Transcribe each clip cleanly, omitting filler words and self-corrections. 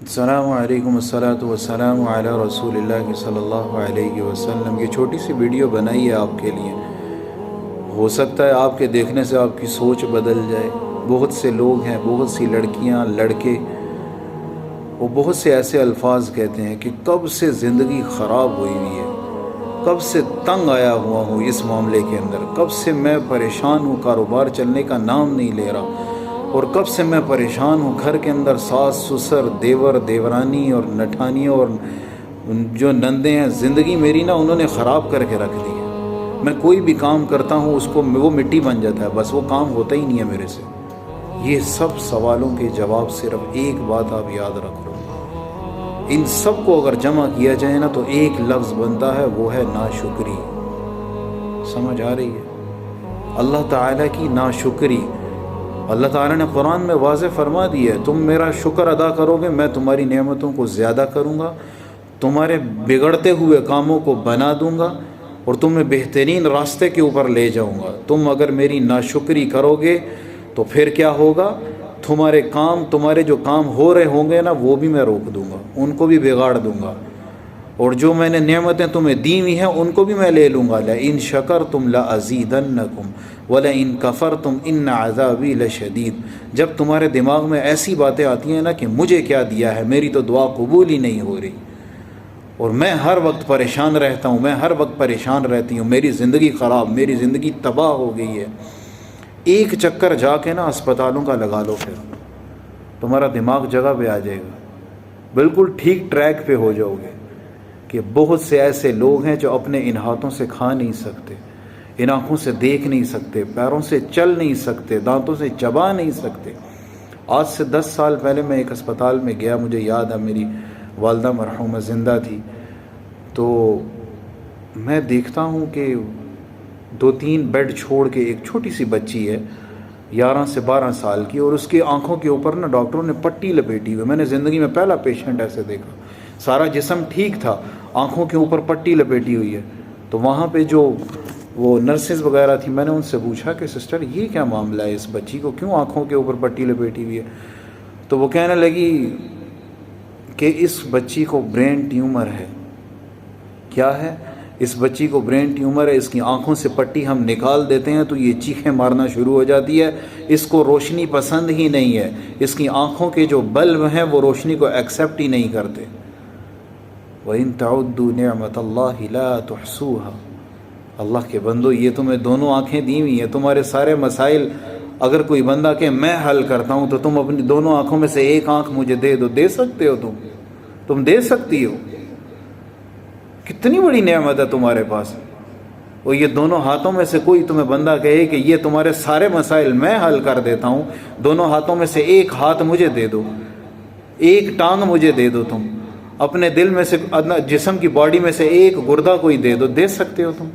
السلام علیکم والصلاۃ والسلام علی رسول اللہ صلی اللہ علیہ وسلم۔ یہ چھوٹی سی ویڈیو بنائی ہے آپ کے لیے، ہو سکتا ہے آپ کے دیکھنے سے آپ کی سوچ بدل جائے۔ بہت سے لوگ ہیں، بہت سی لڑکیاں، لڑکے، وہ بہت سے ایسے الفاظ کہتے ہیں کہ کب سے زندگی خراب ہوئی ہوئی ہے، کب سے تنگ آیا ہوا ہوں اس معاملے کے اندر، کب سے میں پریشان ہوں، کاروبار چلنے کا نام نہیں لے رہا، اور کب سے میں پریشان ہوں، گھر کے اندر ساس سسر، دیور دیورانی اور نٹھانیاں اور جو نندے ہیں، زندگی میری نا انہوں نے خراب کر کے رکھ دی ہے۔ میں کوئی بھی کام کرتا ہوں اس کو وہ مٹی بن جاتا ہے، بس وہ کام ہوتا ہی نہیں ہے میرے سے۔ یہ سب سوالوں کے جواب صرف ایک بات آپ یاد رکھ لو، ان سب کو اگر جمع کیا جائے نا تو ایک لفظ بنتا ہے، وہ ہے ناشکری۔ سمجھ آ رہی ہے؟ اللہ تعالیٰ کی ناشکری۔ اللہ تعالیٰ نے قرآن میں واضح فرما دی ہے، تم میرا شکر ادا کرو گے میں تمہاری نعمتوں کو زیادہ کروں گا، تمہارے بگڑتے ہوئے کاموں کو بنا دوں گا اور تمہیں بہترین راستے کے اوپر لے جاؤں گا۔ تم اگر میری ناشکری کرو گے تو پھر کیا ہوگا؟ تمہارے جو کام ہو رہے ہوں گے نا وہ بھی میں روک دوں گا، ان کو بھی بگاڑ دوں گا، اور جو میں نے نعمتیں تمہیں دی ہوئی ہیں ان کو بھی میں لے لوں گا۔ لَإِن شَكَرْتُمْ لَأَزِيدَنَّكُمْ وَلَئِن كَفَرْتُمْ إِنَّ عَذَابِي لَشَدِيدٌ۔ جب تمہارے دماغ میں ایسی باتیں آتی ہیں نا کہ مجھے کیا دیا ہے، میری تو دعا قبول ہی نہیں ہو رہی، اور میں ہر وقت پریشان رہتا ہوں، میں ہر وقت پریشان رہتی ہوں، میری زندگی خراب، میری زندگی تباہ ہو گئی ہے، ایک چکر جا کے نا اسپتالوں کا لگا لو، پھر تمہارا دماغ جگہ پہ آ جائے گا، بالکل ٹھیک ٹریک پہ ہو جاؤ گے۔ کہ بہت سے ایسے لوگ ہیں جو اپنے ان ہاتھوں سے کھا نہیں سکتے، ان آنکھوں سے دیکھ نہیں سکتے، پیروں سے چل نہیں سکتے، دانتوں سے چبا نہیں سکتے۔ آج سے 10 سال پہلے میں ایک اسپتال میں گیا، مجھے یاد ہے میری والدہ مرحومہ زندہ تھی، تو میں دیکھتا ہوں کہ 2-3 بیڈ چھوڑ کے ایک چھوٹی سی بچی ہے 11 سے 12 سال کی، اور اس کی آنکھوں کے اوپر نا ڈاکٹروں نے پٹی لپیٹی ہوئی۔ میں نے زندگی میں پہلا پیشنٹ ایسے دیکھا، سارا جسم ٹھیک تھا، آنکھوں کے اوپر پٹی لپیٹی ہوئی ہے۔ تو وہاں پہ جو وہ نرسز وغیرہ تھی، میں نے ان سے پوچھا کہ سسٹر یہ کیا معاملہ ہے، اس بچی کو کیوں آنکھوں کے اوپر پٹی لپیٹی ہوئی ہے؟ تو وہ کہنے لگی کہ اس بچی کو برین ٹیومر ہے۔ کیا ہے؟ اس بچی کو برین ٹیومر ہے، اس کی آنکھوں سے پٹی ہم نکال دیتے ہیں تو یہ چیخیں مارنا شروع ہو جاتی ہے، اس کو روشنی پسند ہی نہیں ہے، اس کی آنکھوں کے جو بلب ہیں وہ روشنی کو ایکسیپٹ ہی نہیں کرتے۔ وَإِن تَعُدُّوا نِعْمَةَ اللَّهِ لَا تُحْصُوهَا۔ اللہ کے بندو، یہ تمہیں دونوں آنکھیں دی ہوئی ہیں، تمہارے سارے مسائل اگر کوئی بندہ کہ میں حل کرتا ہوں تو تم اپنی دونوں آنکھوں میں سے ایک آنکھ مجھے دے دو، دے سکتے ہو؟ تم دے سکتی ہو؟ کتنی بڑی نعمت ہے تمہارے پاس۔ اور یہ دونوں ہاتھوں میں سے کوئی تمہیں بندہ کہے کہ یہ تمہارے سارے مسائل میں حل کر دیتا ہوں، دونوں ہاتھوں میں سے ایک ہاتھ مجھے دے دو، ایک ٹانگ مجھے دے دو، تم اپنے دل میں سے، جسم کی باڈی میں سے ایک گردہ کوئی دے دو، دے سکتے ہو تم؟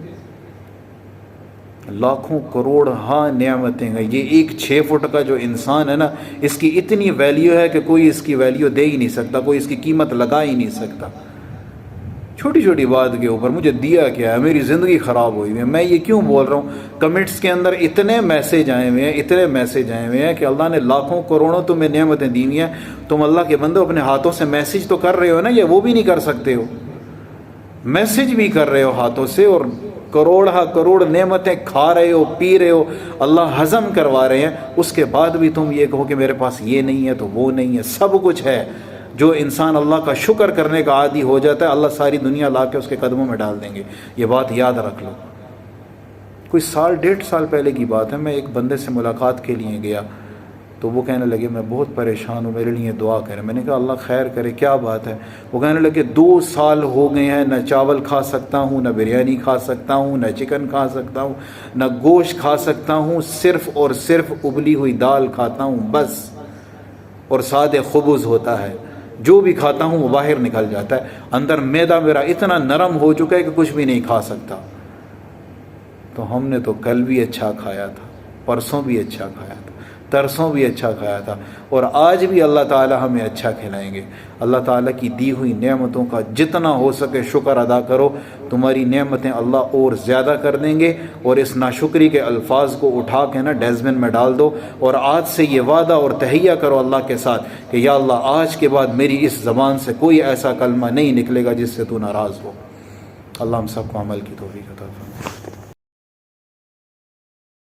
لاکھوں کروڑ ہاں نعمتیں ہیں۔ یہ ایک 6 فٹ کا جو انسان ہے نا، اس کی اتنی ویلیو ہے کہ کوئی اس کی ویلیو دے ہی نہیں سکتا، کوئی اس کی قیمت لگا ہی نہیں سکتا۔ چھوٹی چھوٹی بات کے اوپر مجھے دیا کیا ہے، میری زندگی خراب ہوئی ہے۔ میں یہ کیوں بول رہا ہوں؟ کمنٹس کے اندر اتنے میسیج آئے ہوئے ہیں کہ اللہ نے لاکھوں کروڑوں تمہیں نعمتیں دی ہوئی ہیں، تم اللہ کے بندو اپنے ہاتھوں سے میسیج تو کر رہے ہو نا، یہ وہ بھی نہیں کر سکتے ہو، میسیج بھی کر رہے ہو ہاتھوں سے، اور کروڑ نعمتیں کھا رہے ہو، پی رہے ہو، اللہ ہضم کروا رہے ہیں، اس کے بعد بھی تم یہ کہو کہ میرے پاس یہ نہیں ہے تو وہ نہیں ہے۔ سب کچھ ہے۔ جو انسان اللہ کا شکر کرنے کا عادی ہو جاتا ہے، اللہ ساری دنیا لا کے اس کے قدموں میں ڈال دیں گے۔ یہ بات یاد رکھ لو۔ کوئی 1.5 سال پہلے کی بات ہے، میں ایک بندے سے ملاقات کے لیے گیا تو وہ کہنے لگے میں بہت پریشان ہوں، میرے لیے دعا کریں۔ میں نے کہا اللہ خیر کرے، کیا بات ہے؟ وہ کہنے لگے 2 سال ہو گئے ہیں، نہ چاول کھا سکتا ہوں، نہ بریانی کھا سکتا ہوں، نہ چکن کھا سکتا ہوں، نہ گوشت کھا سکتا ہوں، صرف اور صرف ابلی ہوئی دال کھاتا ہوں بس، اور سادے خبز ہوتا ہے، جو بھی کھاتا ہوں وہ باہر نکل جاتا ہے، اندر معدہ میرا اتنا نرم ہو چکا ہے کہ کچھ بھی نہیں کھا سکتا۔ تو ہم نے تو کل بھی اچھا کھایا تھا، پرسوں بھی اچھا کھایا تھا، ترسوں بھی اچھا کھایا تھا، اور آج بھی اللہ تعالی ہمیں اچھا کھلائیں گے۔ اللہ تعالیٰ کی دی ہوئی نعمتوں کا جتنا ہو سکے شکر ادا کرو، تمہاری نعمتیں اللہ اور زیادہ کر دیں گے، اور اس ناشکری کے الفاظ کو اٹھا کے نا ڈسٹبن میں ڈال دو، اور آج سے یہ وعدہ اور تہیہ کرو اللہ کے ساتھ کہ یا اللہ آج کے بعد میری اس زبان سے کوئی ایسا کلمہ نہیں نکلے گا جس سے تو ناراض ہو۔ اللہ ہم سب کو عمل کی توفیق عطا فرمائے۔